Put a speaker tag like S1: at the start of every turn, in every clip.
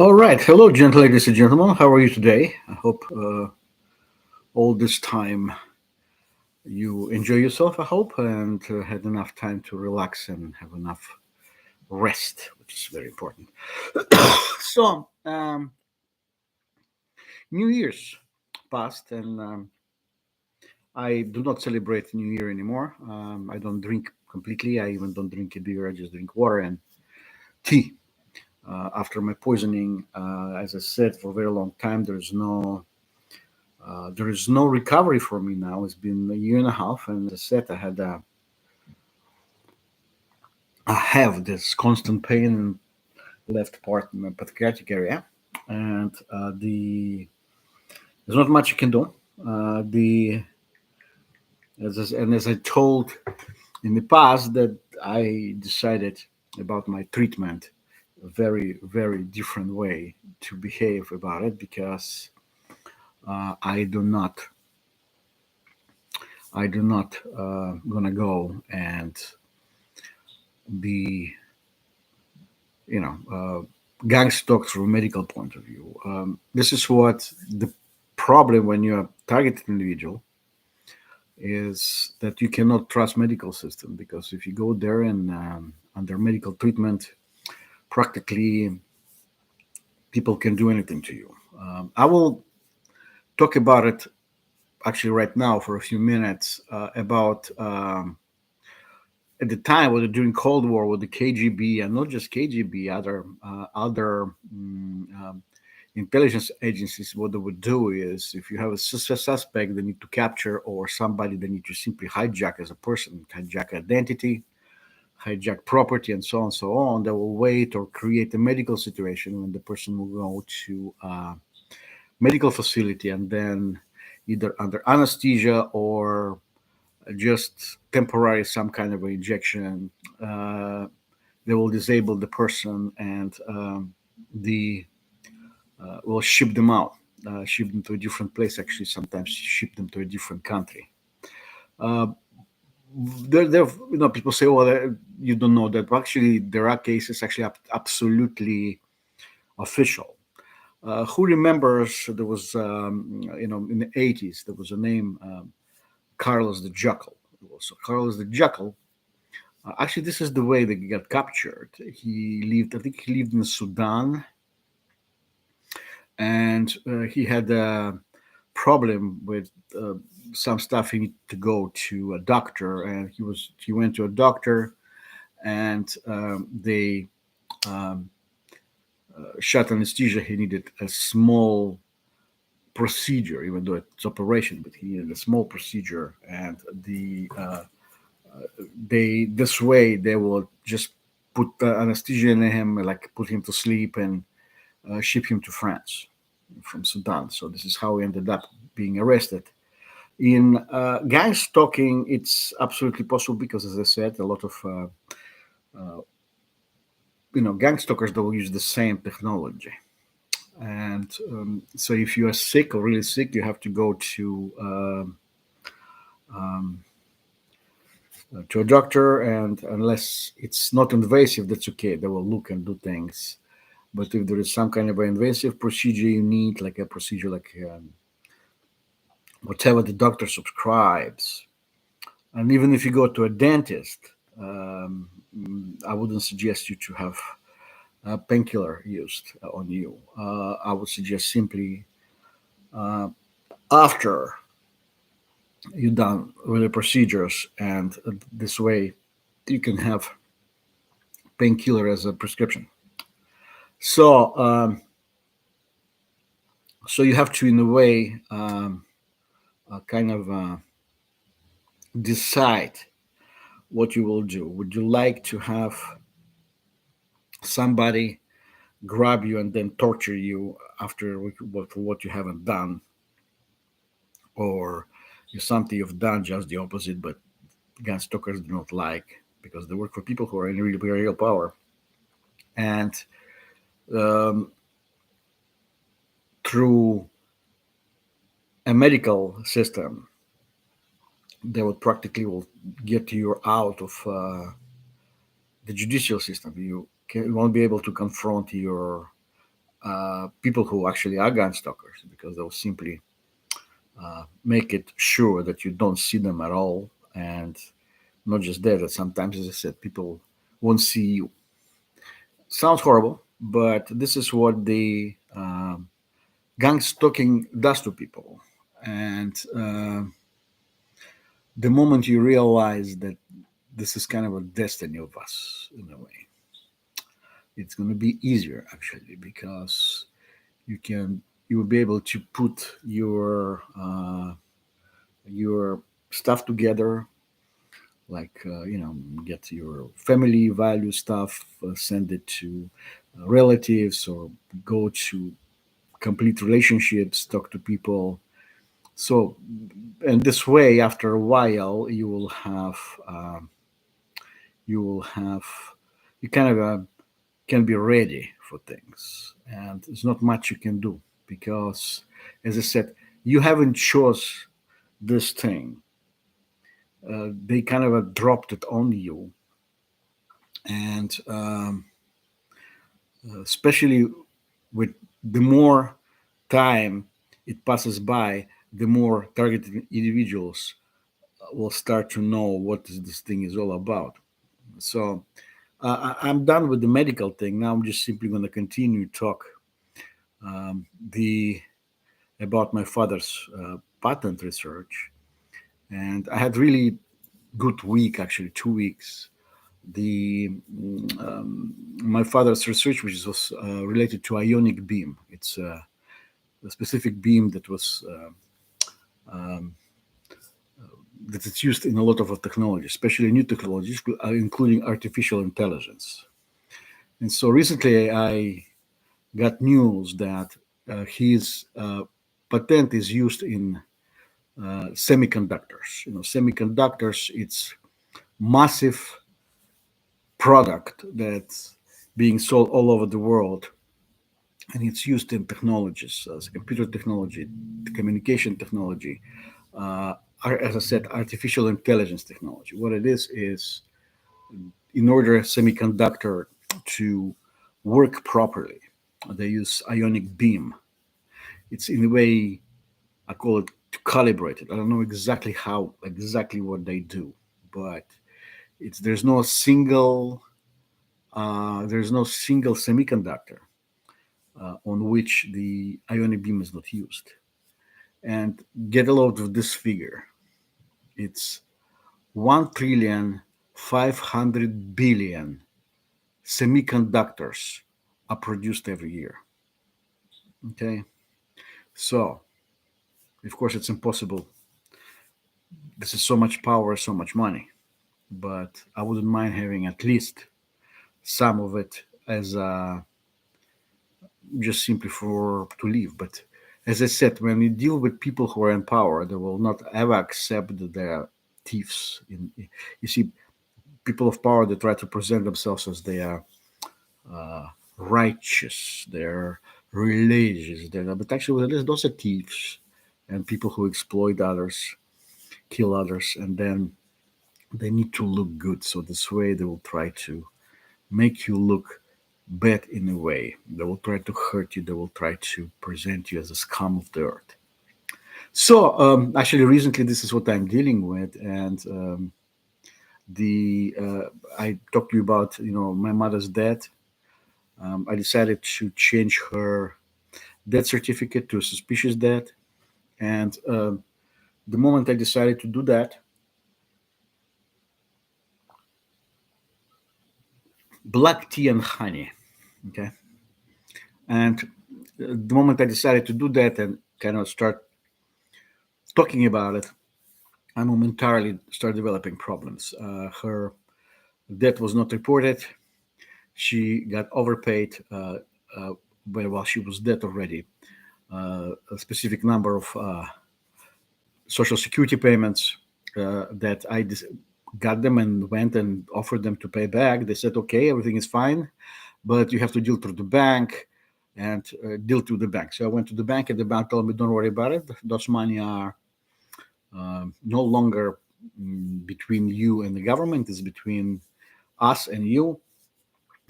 S1: All right. Hello, gentle ladies and gentlemen. How are you today? I hope all this time you enjoy yourself, I hope, and had enough time to relax and have enough rest, which is very important. So, New Year's passed, and I do not celebrate New Year anymore. I don't drink completely. I even don't drink a beer. I just drink water and tea. After my poisoning, as I said, for a very long time, there is no recovery for me now. It's been a year and a half, and as I said, I have this constant pain in left part in my pancreatic area, and there's not much you can do. The as I told in the past that I decided about my treatment, a very very different way to behave about it because I do not gonna go and be gang stocks from a medical point of view. This is what the problem when you're a targeted individual is that you cannot trust medical system because if you go there and under medical treatment, practically people can do anything to you. I will talk about it actually right now for a few minutes about at the time when during Cold War with the KGB and not just KGB, other intelligence agencies, what they would do is if you have a suspect they need to capture or somebody they need to simply hijack as a person, hijack identity, hijack property, and so on and so on, they will wait or create a medical situation when the person will go to a medical facility and then either under anesthesia or just temporary some kind of injection. Uh, they will disable the person and the will ship them out, ship them to a different place. Actually, sometimes ship them to a different country. Uh, people say, "Well, you don't know that." But actually, there are cases actually absolutely official. Who remembers there was, in the 80s, there was a name, Carlos the Jackal. So Carlos the Jackal. Actually, this is the way they got captured. He lived, I think, he lived in Sudan, and he had a problem with some stuff. He needed to go to a doctor, and he went to a doctor, and they um, shot anesthesia. He needed a small procedure, even though it's operation, but he needed a small procedure, and they this way they will just put the anesthesia in him, like put him to sleep, and ship him to France from Sudan. So this is how he ended up being arrested. In gang stalking, it's absolutely possible because, as I said, a lot of uh, gang stalkers they will use the same technology. And so, if you are sick or really sick, you have to go um, to a doctor, and unless it's not invasive, that's okay. They will look and do things. But if there is some kind of an invasive procedure you need, like a procedure like whatever the doctor subscribes, and even if you go to a dentist, I wouldn't suggest you to have a painkiller used on you. I would suggest simply uh, after you're done with the procedures, and this way you can have painkiller as a prescription. So, so you have to, in a way, kind of decide what you will do. Would you like to have somebody grab you and then torture you after for what you haven't done, or you something you've done just the opposite, but gun stalkers do not like because they work for people who are in real power, and um, through a medical system, they would practically will get you out of the judicial system. You won't be able to confront your people who actually are gun stalkers, because they'll simply make it sure that you don't see them at all. And not just that sometimes, as I said, people won't see you. Sounds horrible, but this is what the gang stalking does to people. And the moment you realize that this is kind of a destiny of us in a way, it's going to be easier actually, because you will be able to put your stuff together, like get your family value stuff, send it to relatives, or go to complete relationships, talk to people. So, and this way, after a while, you will have you kind of can be ready for things, and there's not much you can do, because, as I said, you haven't chose this thing. They kind of dropped it on you, and especially with the more time it passes by, the more targeted individuals will start to know what this thing is all about. So I'm done with the medical thing. Now I'm just simply going to continue talk the about my father's patent research, and I had really good week, actually 2 weeks. The My father's research, which was related to ionic beam. It's a specific beam that was that it's used in a lot of technology, especially new technologies, including artificial intelligence. And so recently, I got news that his patent is used in semiconductors. Semiconductors. It's massive product that's being sold all over the world, and it's used in technologies, computer technology, communication technology, as I said, artificial intelligence technology. What it is in order a semiconductor to work properly, they use ionic beam. It's in a way, I call it, to calibrate it. I don't know exactly what they do, but it's there's no single semiconductor on which the ionic beam is not used. And get a load of this figure. It's 1,500,000,000,000 semiconductors are produced every year. Okay, so of course it's impossible. This is so much power, so much money, but I wouldn't mind having at least some of it as just simply for to live. But as I said, when you deal with people who are in power, they will not ever accept that they're thieves. You see, people of power, they try to present themselves as they are righteous, they're religious, but actually those are thieves and people who exploit others, kill others, and then they need to look good. So this way, they will try to make you look bad in a way. They will try to hurt you. They will try to present you as a scum of the earth. So actually, recently, this is what I'm dealing with, and the I talked to you about my mother's death. I decided to change her death certificate to a suspicious death, and the moment I decided to do that, black tea and honey. Okay, and the moment I decided to do that and kind of start talking about it, I momentarily started developing problems. Her death was not reported. She got overpaid uh, while she was dead already. A specific number of social security payments that got them and went and offered them to pay back. They said, okay, everything is fine, but you have to deal through the bank and deal through the bank. So I went to the bank, and the bank told me, don't worry about it. Those money are no longer between you and the government. It's between us and you.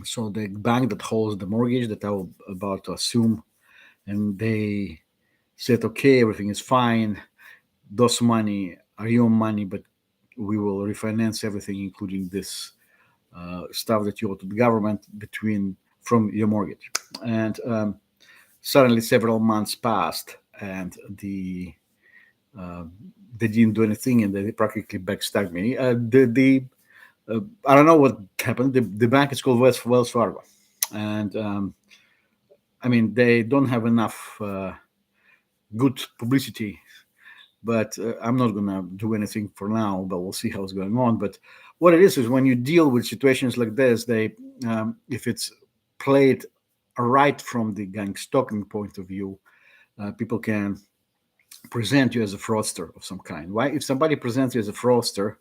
S1: So the bank that holds the mortgage that I was about to assume, and they said, okay, everything is fine. Those money are your money, but we will refinance everything, including this stuff that you owe to the government between from your mortgage. And suddenly, several months passed, and uh, they didn't do anything, and they practically backstabbed me. I don't know what happened. The bank is called Wells Fargo, and I mean they don't have enough good publicity. But I'm not gonna do anything for now. But we'll see how it's going on. But what it is when you deal with situations like this, if it's played right from the gang stalking point of view, people can present you as a fraudster of some kind. Why? If somebody presents you as a fraudster,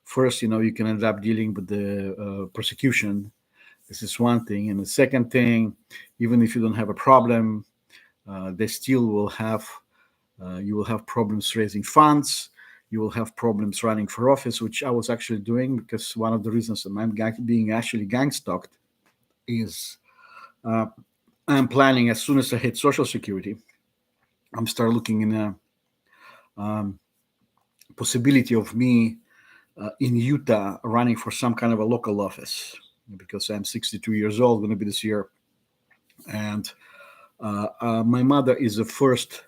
S1: first, you can end up dealing with the prosecution. This is one thing. And the second thing, even if you don't have a problem, they still will have, you will have problems raising funds. You will have problems running for office, which I was actually doing because one of the reasons that I'm being actually gang stalked is uh, I'm planning as soon as I hit Social Security, I'm start looking in a possibility of me in Utah running for some kind of a local office because I'm 62 years old, going to be this year. And my mother is the first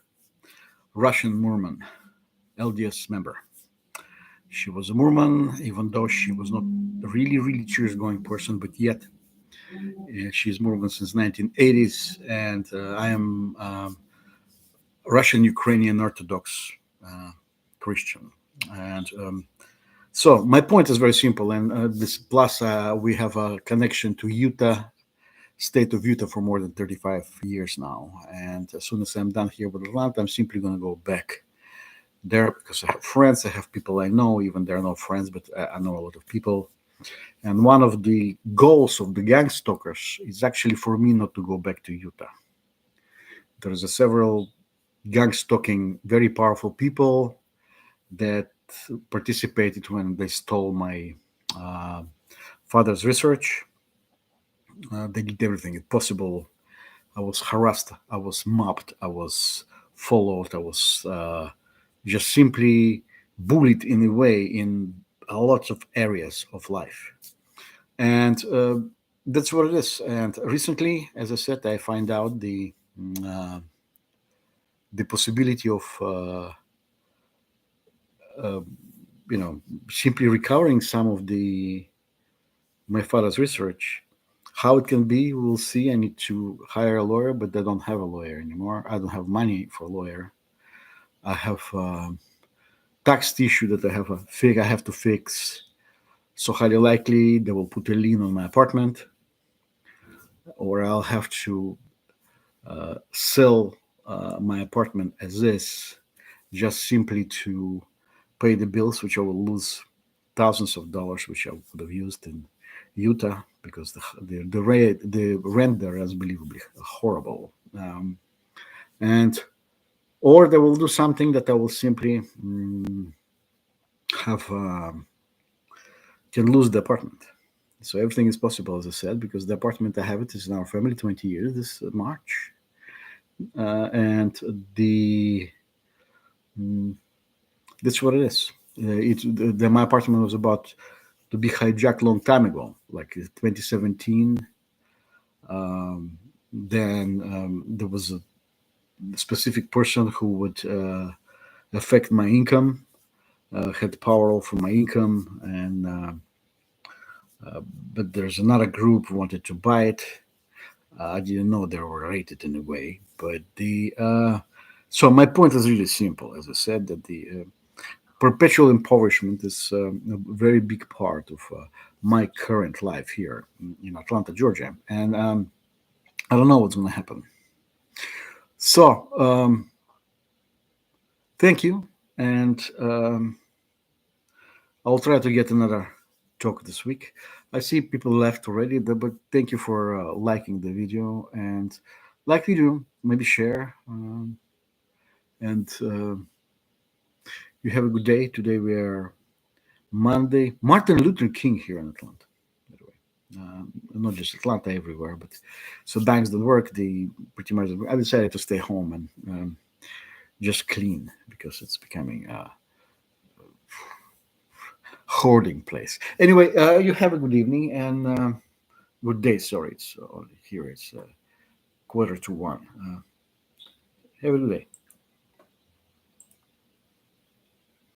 S1: Russian Mormon LDS member. She was a Mormon, even though she was not a really, really church going person, but yet she's Mormon since 1980s. And I am Russian Ukrainian Orthodox Christian. And so my point is very simple. And this plus we have a connection to Utah, state of Utah for more than 35 years now. And as soon as I'm done here with Atlanta, I'm simply going to go back there because I have friends. I have people I know, even they're not friends, but I know a lot of people. And one of the goals of the gang stalkers is actually for me not to go back to Utah. There's a several gang stalking very powerful people that participated when they stole my uh, father's research. They did everything possible. I was harassed. I was mobbed. I was followed. I was just simply bullied in a way in a lot of areas of life. And that's what it is. And recently, as I said, I find out uh, the possibility of uh, simply recovering some of the my father's research. How it can be, we'll see. I need to hire a lawyer, but I don't have a lawyer anymore. I don't have money for a lawyer. I have tax issue that I have to fix. So highly likely they will put a lien on my apartment, or I'll have to sell my apartment as is, just simply to pay the bills, which I will lose thousands of dollars, which I could have used in Utah because the rent there is unbelievably horrible. And or they will do something that I will simply have can lose the apartment. So everything is possible, as I said, because the apartment I have it is in our family 20 years this March, and the that's what it is. My apartment was about to be hijacked long time ago, like 2017. Then there was a specific person who would affect my income, had power over my income, and but there's another group who wanted to buy it. I didn't know they were rated in a way, but the so my point is really simple. As I said, that the perpetual impoverishment is a very big part of my current life here in Atlanta, Georgia, and I don't know what's going to happen. So thank you, and I'll try to get another talk this week. I see people left already, but thank you for liking the video and like video, maybe share, and you have a good day. Today we are Monday. Martin Luther King here in Atlanta, by the way. not just Atlanta, everywhere. But so banks don't work. They pretty much. I decided to stay home and just clean because it's becoming a hoarding place. Anyway, you have a good evening and good day. Sorry, it's here. It's 1:45. Have a good day.